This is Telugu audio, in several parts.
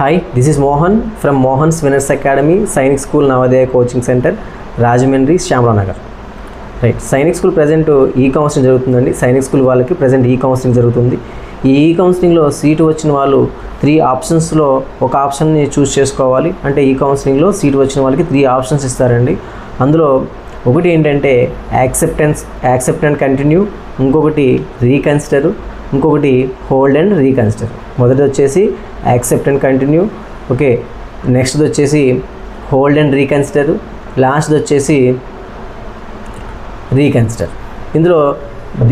Hi, this is Mohan from Mohan's Winners Academy, Sainik School Navodaya Coaching Center, Rajahmundry, Shamla Nagar. Right, Sainik school present ఈ కౌన్సిలింగ్ జరుగుతుందండి. సైనిక్ స్కూల్ వాళ్ళకి ప్రజెంట్ ఈ కౌన్సిలింగ్ జరుగుతుంది. ఈ కౌన్సిలింగ్లో సీటు వచ్చిన వాళ్ళు 3 ఆప్షన్స్లో ఒక ఆప్షన్ని చూస్ చేసుకోవాలి. అంటే ఈ కౌన్సిలింగ్లో సీటు వచ్చిన వాళ్ళకి 3 ఆప్షన్స్ ఇస్తారండి. అందులో ఒకటి ఏంటంటే యాక్సెప్ట్ అండ్ కంటిన్యూ, ఇంకొకటి రీకన్సిడర్, ఇంకొకటి హోల్డ్ అండ్ రీకన్సిడర్. మొదటిది వచ్చేసి యాక్సెప్ట్ అండ్ కంటిన్యూ, ఓకే. నెక్స్ట్ది వచ్చేసి హోల్డ్ అండ్ రీకన్సిడర్, లాస్ట్ది వచ్చేసి రీకన్సిడర్. ఇందులో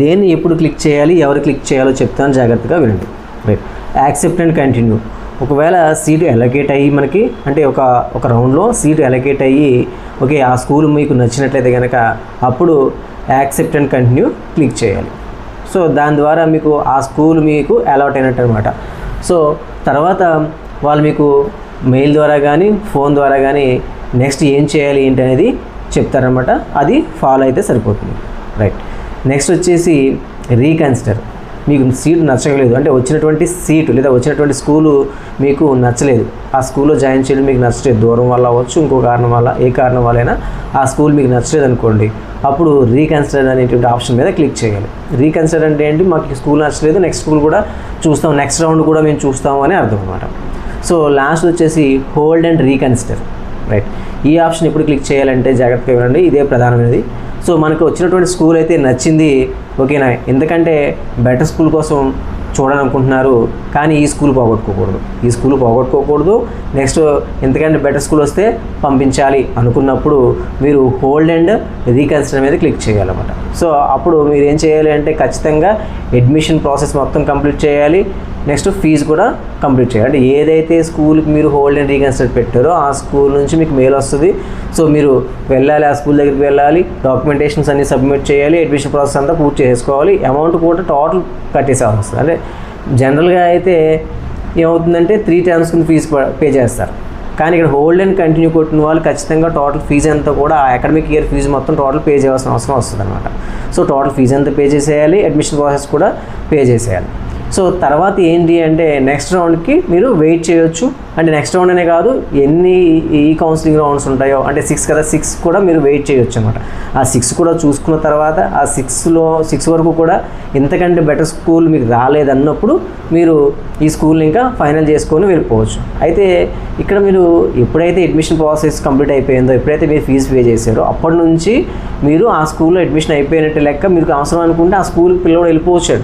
దేన్ని ఎప్పుడు క్లిక్ చేయాలి, ఎవరు క్లిక్ చేయాలో చెప్తాను, జాగ్రత్తగా వినండి. Right, accept and continue. ఒకవేళ సీటు అలొకేట్ అయ్యి మనకి అంటే ఒక రౌండ్లో సీటు అలొకేట్ అయ్యి ఓకే ఆ స్కూల్ మీకు నచ్చినట్లయితే కనుక అప్పుడు యాక్సెప్ట్ అండ్ కంటిన్యూ క్లిక్ చేయాలి. సో దాని ద్వారా మీకు ఆ స్కూల్ మీకు అలాట్ అయినట్టు అనమాట. సో తర్వాత వాళ్ళు మీకు మెయిల్ ద్వారా కానీ ఫోన్ ద్వారా కానీ నెక్స్ట్ ఏం చేయాలి ఏంటి అనేది చెప్తారనమాట. అది ఫాలో అయితే సరిపోతుంది. రైట్, నెక్స్ట్ వచ్చేసి రీకన్సిడర్. మీకు సీటు నచ్చలేదు అంటే వచ్చినటువంటి సీటు లేదా వచ్చినటువంటి స్కూలు మీకు నచ్చలేదు, ఆ స్కూల్లో జాయిన్ చేయడం మీకు నచ్చలేదు, దూరం వల్ల అవ్వచ్చు, ఇంకో కారణం వల్ల, ఏ కారణం వల్లైనా ఆ స్కూల్ మీకు నచ్చలేదు అనుకోండి, అప్పుడు రీకన్సిడర్ అనేటువంటి ఆప్షన్ మీద క్లిక్ చేయాలి. రీకన్సిడర్ అంటే ఏంటి, మాకు స్కూల్ నచ్చలేదు, నెక్స్ట్ స్కూల్ కూడా చూస్తాం, నెక్స్ట్ రౌండ్ కూడా మేము చూస్తాము అని అర్థం అనమాట. సో లాస్ట్ వచ్చేసి హోల్డ్ అండ్ రీకన్సిడర్. రైట్, ఈ ఆప్షన్ ఎప్పుడు క్లిక్ చేయాలంటే జాగ్రత్తగా వినండి, ఇదే ప్రధానమైనది. సో మనకు వచ్చినటువంటి స్కూల్ అయితే నచ్చింది, ఓకేనా, ఎందుకంటే బెటర్ స్కూల్ కోసం చూడాలనుకుంటున్నారు, కానీ ఈ స్కూల్ పోగొట్టుకోకూడదు. నెక్స్ట్ ఎందుకంటే బెటర్ స్కూల్ వస్తే పంపించాలి అనుకున్నప్పుడు మీరు హోల్డ్ అండ్ రీకన్సిడర్ మీద క్లిక్ చేయాలన్నమాట. సో అప్పుడు మీరు ఏం చేయాలి అంటే ఖచ్చితంగా అడ్మిషన్ ప్రాసెస్ మొత్తం కంప్లీట్ చేయాలి, నెక్స్ట్ ఫీజు కూడా కంప్లీట్ చేయాలి. అంటే ఏదైతే స్కూల్కి మీరు హోల్డ్ అండ్ రీకన్సిడర్ పెట్టారో ఆ స్కూల్ నుంచి మీకు మెయిల్ వస్తుంది. సో మీరు వెళ్ళాలి, ఆ స్కూల్ దగ్గరికి వెళ్ళాలి, డాక్యుమెంటేషన్స్ అన్ని సబ్మిట్ చేయాలి, అడ్మిషన్ ప్రాసెస్ అంతా పూర్తి చేసుకోవాలి, అమౌంట్ కూడా టోటల్ కట్టేసేవాల్సి వస్తుంది. అంటే జనరల్గా అయితే ఏమవుతుందంటే 3 టైమ్స్ కింద ఫీజు పే చేస్తారు, కానీ ఇక్కడ హోల్డ్ అండ్ కంటిన్యూ కొట్టిన వాళ్ళు ఖచ్చితంగా టోటల్ ఫీజు అంతా కూడా ఆ అకాడమిక్ ఇయర్ ఫీజు మొత్తం టోటల్ పే చేయాల్సిన అవసరం వస్తుంది అనమాట. సో టోటల్ ఫీజు అంతా పే చేసేయాలి, అడ్మిషన్ ప్రాసెస్ కూడా పే చేసేయాలి. సో తర్వాత ఏంటి అంటే నెక్స్ట్ రౌండ్కి మీరు వెయిట్ చేయొచ్చు. అంటే నెక్స్ట్ రౌండ్ అనే కాదు, ఎన్ని ఈ కౌన్సిలింగ్ రౌండ్స్ ఉంటాయో అంటే 6 కదా, 6 కూడా మీరు వెయిట్ చేయొచ్చు అనమాట. ఆ 6 కూడా చూసుకున్న తర్వాత ఆ 6 వరకు కూడా ఇంతకంటే బెటర్ స్కూల్ మీకు రాలేదన్నప్పుడు మీరు ఈ స్కూల్ని ఇంకా ఫైనల్ చేసుకొని వెళ్ళిపోవచ్చు. అయితే ఇక్కడ మీరు ఎప్పుడైతే అడ్మిషన్ ప్రాసెస్ కంప్లీట్ అయిపోయిందో, ఎప్పుడైతే మీరు ఫీజు పే చేశారో అప్పటి నుంచి మీరు ఆ స్కూల్లో అడ్మిషన్ అయిపోయినట్టు లెక్క. మీకు అవసరం అనుకుంటే ఆ స్కూల్కి పిల్లలు వెళ్ళిపోవచ్చు,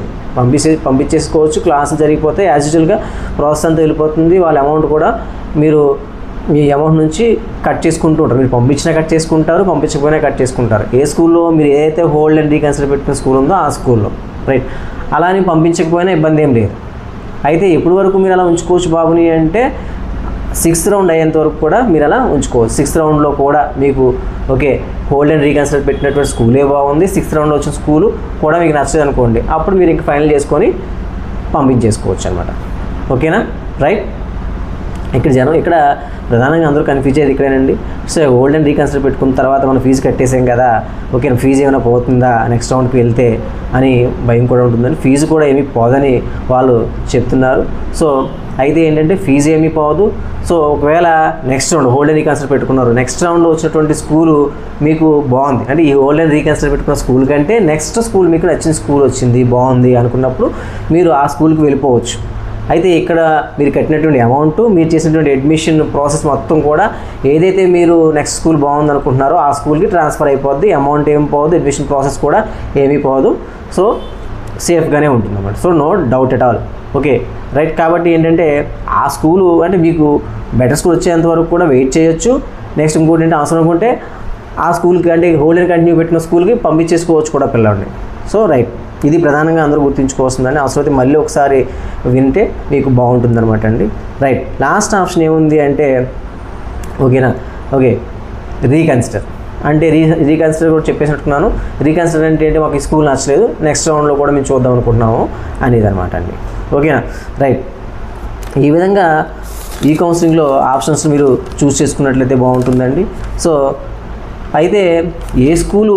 పంపించేసుకోవచ్చు, క్లాసులు జరిగిపోతే యాజ్ యూజువల్గా ప్రాసెస్ అంతా వెళ్ళిపోతుంది. వాళ్ళ అమౌంట్ కూడా మీరు మీ అమౌంట్ నుంచి కట్ చేసుకుంటూ ఉంటారు. మీరు పంపించినా కట్ చేసుకుంటారు, పంపించకపోయినా కట్ చేసుకుంటారు. ఏ స్కూల్లో మీరు ఏదైతే హోల్డ్ అండ్ రీకన్సిడర్ పెట్టుకున్న స్కూల్ ఉందో ఆ స్కూల్లో. రైట్, అలా అని పంపించకపోయినా ఇబ్బంది ఏం లేదు. అయితే ఎప్పటి వరకు మీరు అలా ఉంచుకోవచ్చు బాబుని అంటే 6th రౌండ్ అయ్యేంత వరకు కూడా మీరు అలా ఉంచుకోవచ్చు. 6th రౌండ్లో కూడా మీకు ఓకే హోల్డ్ అండ్ రీకన్సిడర్ పెట్టినటువంటి స్కూలే బాగుంది, 6th రౌండ్లో వచ్చిన స్కూలు కూడా మీకు నచ్చదు అనుకోండి, అప్పుడు మీరు ఇంక ఫైనల్ చేసుకొని పంపించేసుకోవచ్చు అనమాట. ఓకేనా? రైట్, ఇక్కడ ప్రధానంగా అందరూ కన్ఫ్యూజ్ అయ్యేది ఇక్కడేనండి. సో హోల్డ్ అండ్ రీకన్సిడర్ పెట్టుకున్న తర్వాత మనం ఫీజు కట్టేసాం కదా, ఓకే ఫీజు ఏమైనా పోతుందా నెక్స్ట్ రౌండ్కి వెళ్తే అని భయం కూడా ఉంటుందని. ఫీజు కూడా ఏమీ పోదని వాళ్ళు చెప్తున్నారు. సో అయితే ఏంటంటే ఫీజు ఏమీ పోదు. సో ఒకవేళ next round hold and reconsider పెట్టుకున్నారు, నెక్స్ట్ రౌండ్లో వచ్చినటువంటి స్కూలు మీకు బాగుంది అంటే ఈ హోల్డ్ అండ్ రీకన్సిడర్ పెట్టుకున్న స్కూల్ కంటే నెక్స్ట్ స్కూల్ మీకు నచ్చిన స్కూల్ వచ్చింది బాగుంది అనుకున్నప్పుడు మీరు ఆ స్కూల్కి వెళ్ళిపోవచ్చు. అయితే ఇక్కడ మీరు కట్టినటువంటి అమౌంట్, మీరు చేసినటువంటి అడ్మిషన్ ప్రాసెస్ మొత్తం కూడా ఏదైతే మీరు నెక్స్ట్ స్కూల్ బాగుంది అనుకుంటున్నారో ఆ స్కూల్కి ట్రాన్స్ఫర్ అయిపోద్ది. అమౌంట్ ఏం పోదు, అడ్మిషన్ ప్రాసెస్ కూడా ఏమీ పోదు. సో సేఫ్గానే ఉంటుంది అన్నమాట. So no doubt at all. Okay right, కాబట్టి ఏంటంటే ఆ స్కూలు అంటే మీకు బెటర్ స్కూల్ వచ్చేంత వరకు కూడా వెయిట్ చేయొచ్చు. నెక్స్ట్ ఇంకోటి ఏంటంటే అవసరం అనుకుంటే ఆ స్కూల్కి అంటే హోల్డ్ అండ్ కంటిన్యూ పెట్టిన స్కూల్కి పంపించేసుకోవచ్చు కూడా పిల్లల్ని. సో రైట్, ఇది ప్రధానంగా అందరూ గుర్తుంచుకోవాల్సిందని. అవసరమైతే మళ్ళీ ఒకసారి వింటే మీకు బాగుంటుంది అనమాట అండి. రైట్, లాస్ట్ ఆప్షన్ ఏముంది అంటే ఓకేనా, ఓకే రీకన్సిడర్. అంటే రీకన్సిడర్ కూడా చెప్పేసినట్టున్నాను. రీకన్సిడర్ అంటే ఏంటి, మాకు ఈ స్కూల్ నచ్చలేదు, నెక్స్ట్ రౌండ్లో కూడా మేము చూద్దాం అనుకుంటున్నాము అనేది అనమాట అండి. ఓకేనా? రైట్, ఈ విధంగా ఈ కౌన్సిలింగ్లో ఆప్షన్స్ మీరు చూస్ చేసుకున్నట్లయితే బాగుంటుందండి. సో అయితే ఏ స్కూలు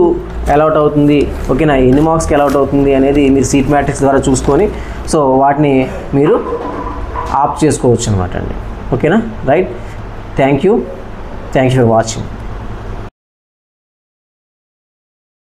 అలాట్ అవుతుంది, ఓకేనా, ఎన్ని మార్క్స్కి అలాట్ అవుతుంది అనేది మీరు సీట్ మ్యాట్రిక్స్ ద్వారా చూసుకొని సో వాటిని మీరు ఆప్ట్ చేసుకోవచ్చు అనమాట అండి. ఓకేనా right thank you for watching.